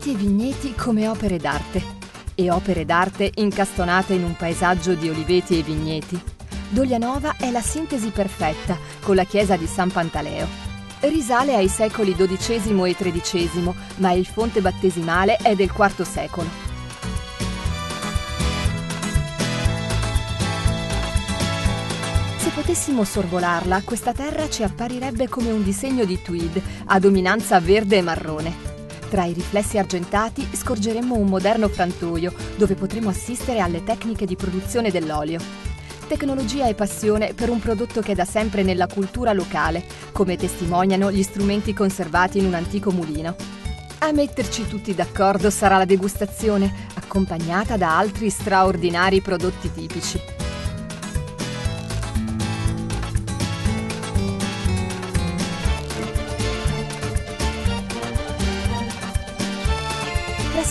oliveti e vigneti come opere d'arte. E opere d'arte incastonate in un paesaggio di oliveti e vigneti. Doglianova è la sintesi perfetta con la chiesa di San Pantaleo. Risale ai secoli XII e XIII, ma il fonte battesimale è del IV secolo. Se potessimo sorvolarla, questa terra ci apparirebbe come un disegno di tweed a dominanza verde e marrone. Tra i riflessi argentati scorgeremmo un moderno frantoio dove potremo assistere alle tecniche di produzione dell'olio. Tecnologia e passione per un prodotto che è da sempre nella cultura locale, come testimoniano gli strumenti conservati in un antico mulino. A metterci tutti d'accordo sarà la degustazione, accompagnata da altri straordinari prodotti tipici.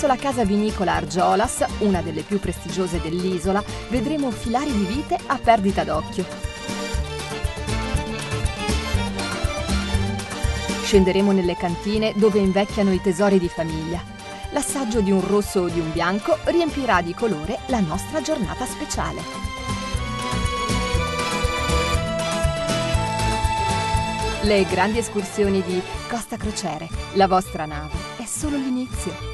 Presso la casa vinicola Argiolas, una delle più prestigiose dell'isola, vedremo filari di vite a perdita d'occhio. Scenderemo nelle cantine dove invecchiano i tesori di famiglia. L'assaggio di un rosso o di un bianco riempirà di colore la nostra giornata speciale. Le grandi escursioni di Costa Crociere, la vostra nave, è solo l'inizio.